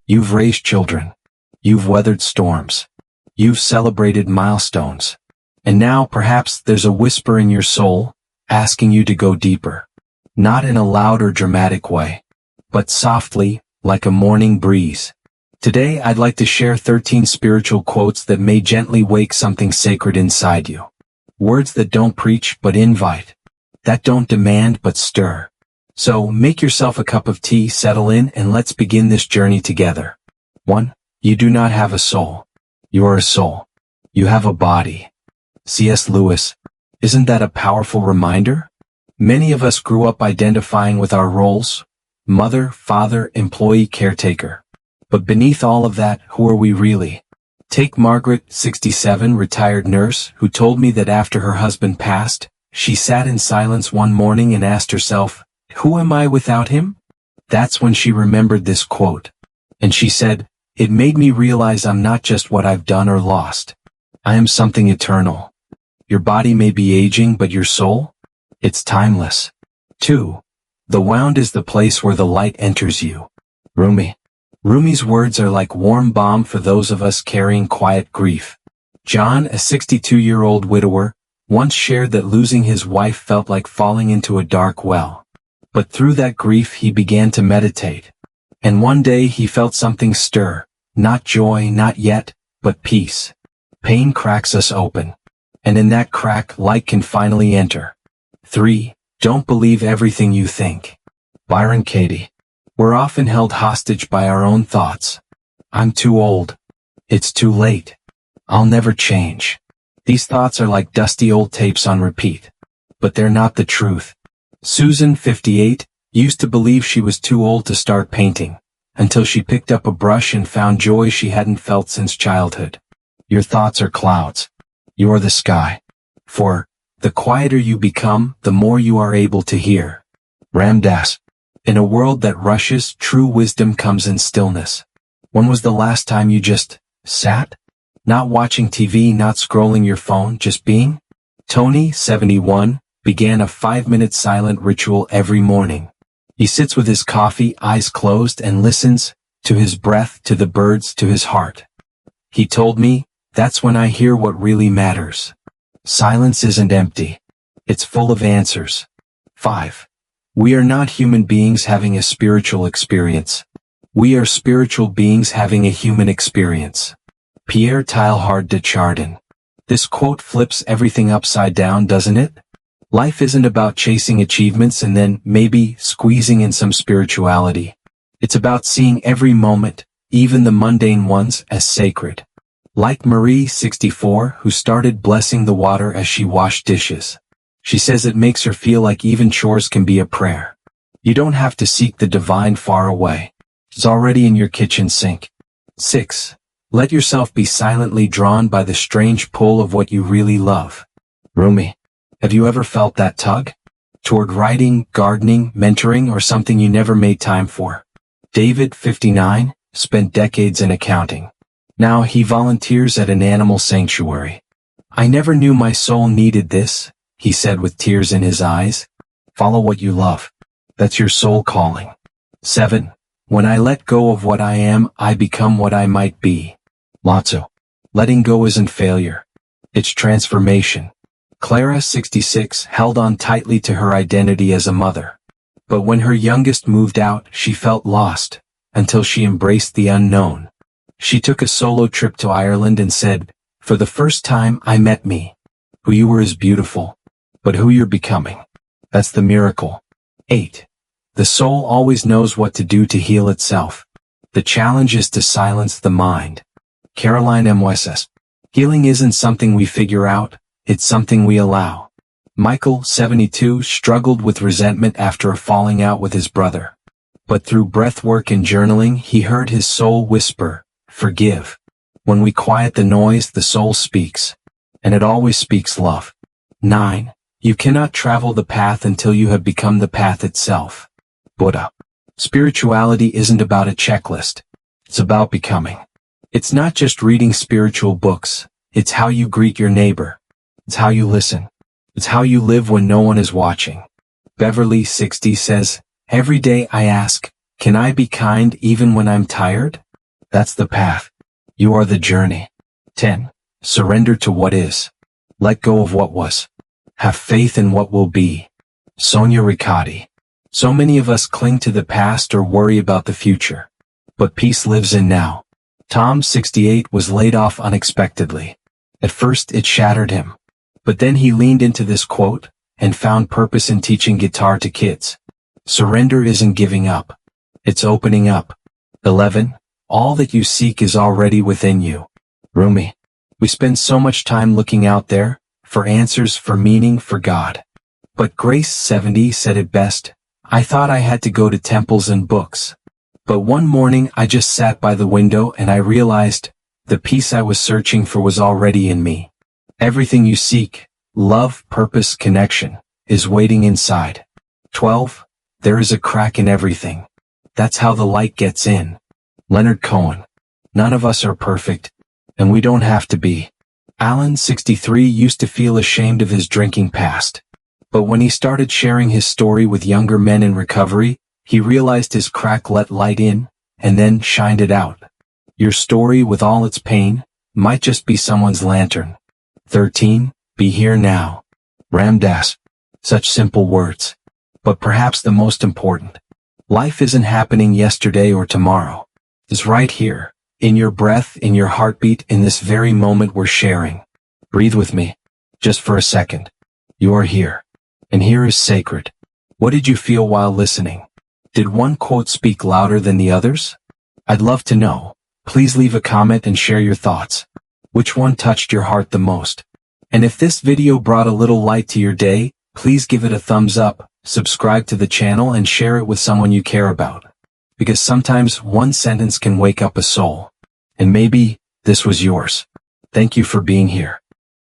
You've raised children. You've weathered storms. You've celebrated milestones. And now perhaps there's a whisper in your soul, asking you to go deeper. Not in a loud or dramatic way, but softly, like a morning breeze. Today I'd like to share 13 spiritual quotes that may gently wake something sacred inside you. Words that don't preach but invite. That don't demand but stir. So make yourself a cup of tea, settle in, and let's begin this journey together. 1. You do not have a soul. You're a soul. You have a body. C.S. Lewis. Isn't that a powerful reminder? Many of us grew up identifying with our roles: mother, father, employee, caretaker. But beneath all of that, who are we really? Take Margaret, 67, retired nurse, who told me that after her husband passed, she sat in silence one morning and asked herself, "Who am I without him?" That's when she remembered this quote. And she said, "It made me realize I'm not just what I've done or lost. I am something eternal." Your body may be aging, but your soul? It's timeless. 2. The wound is the place where the light enters you. Rumi. Rumi's words are like warm balm for those of us carrying quiet grief. John, a 62-year-old widower, once shared that losing his wife felt like falling into a dark well. But through that grief he began to meditate. And one day he felt something stir, not joy, not yet, but peace. Pain cracks us open. And in that crack, light can finally enter. 3. Don't believe everything you think. Byron Katie. We're often held hostage by our own thoughts. I'm too old. It's too late. I'll never change. These thoughts are like dusty old tapes on repeat. But they're not the truth. Susan, 58, used to believe she was too old to start painting, until she picked up a brush and found joy she hadn't felt since childhood. Your thoughts are clouds. You're the sky. 4. The quieter you become, the more you are able to hear. Ram Dass. In a world that rushes, true wisdom comes in stillness. When was the last time you just sat? Not watching TV, not scrolling your phone, just being? Tony, 71, began a 5-minute silent ritual every morning. He sits with his coffee, eyes closed, and listens, to his breath, to the birds, to his heart. He told me, "That's when I hear what really matters." Silence isn't empty. It's full of answers. 5. We are not human beings having a spiritual experience. We are spiritual beings having a human experience. Pierre Teilhard de Chardin. This quote flips everything upside down, doesn't it? Life isn't about chasing achievements and then, maybe, squeezing in some spirituality. It's about seeing every moment, even the mundane ones, as sacred. Like Marie, 64, who started blessing the water as she washed dishes. She says it makes her feel like even chores can be a prayer. You don't have to seek the divine far away. It's already in your kitchen sink. 6. Let yourself be silently drawn by the strange pull of what you really love. Rumi. Have you ever felt that tug? Toward writing, gardening, mentoring, or something you never made time for? David, 59, spent decades in accounting. Now he volunteers at an animal sanctuary. "I never knew my soul needed this," he said with tears in his eyes. Follow what you love. That's your soul calling. 7. When I let go of what I am, I become what I might be. Lao Tzu. Letting go isn't failure. It's transformation. Clara, 66, held on tightly to her identity as a mother. But when her youngest moved out, she felt lost, until she embraced the unknown. She took a solo trip to Ireland and said, "For the first time, I met me. Who you were is beautiful, but who you're becoming. That's the miracle." 8. The soul always knows what to do to heal itself. The challenge is to silence the mind. Caroline M. Wesses. Healing isn't something we figure out, it's something we allow. Michael, 72, struggled with resentment after a falling out with his brother. But through breathwork and journaling, he heard his soul whisper, "Forgive." When we quiet the noise, the soul speaks. And it always speaks love. 9. You cannot travel the path until you have become the path itself. Buddha. Spirituality isn't about a checklist. It's about becoming. It's not just reading spiritual books. It's how you greet your neighbor. It's how you listen. It's how you live when no one is watching. Beverly, 60, says, "Every day I ask, can I be kind even when I'm tired? That's the path. You are the journey. 10. Surrender to what is. Let go of what was. Have faith in what will be. Sonia Riccati. So many of us cling to the past or worry about the future. But peace lives in now. Tom, 68, was laid off unexpectedly. At first it shattered him. But then he leaned into this quote and found purpose in teaching guitar to kids. Surrender isn't giving up. It's opening up. 11. All that you seek is already within you. Rumi. We spend so much time looking out there, for answers, for meaning, for God. But Grace, 70, said it best. I thought I had to go to temples and books. But one morning I just sat by the window and I realized the peace I was searching for was already in me. Everything you seek, love, purpose, connection, is waiting inside. 12. There is a crack in everything. That's how the light gets in. Leonard Cohen. None of us are perfect, and we don't have to be. Alan, 63, used to feel ashamed of his drinking past. But when he started sharing his story with younger men in recovery, he realized his crack let light in, and then shined it out. Your story, with all its pain, might just be someone's lantern. 13. Be here now. Ram Dass. Such simple words. But perhaps the most important. Life isn't happening yesterday or tomorrow. It's right here, in your breath, in your heartbeat, in this very moment we're sharing. Breathe with me, just for a second. You are here. And here is sacred. What did you feel while listening? Did one quote speak louder than the others? I'd love to know. Please leave a comment and share your thoughts. Which one touched your heart the most? And if this video brought a little light to your day, please give it a thumbs up, subscribe to the channel and share it with someone you care about. Because sometimes one sentence can wake up a soul. And maybe this was yours. Thank you for being here.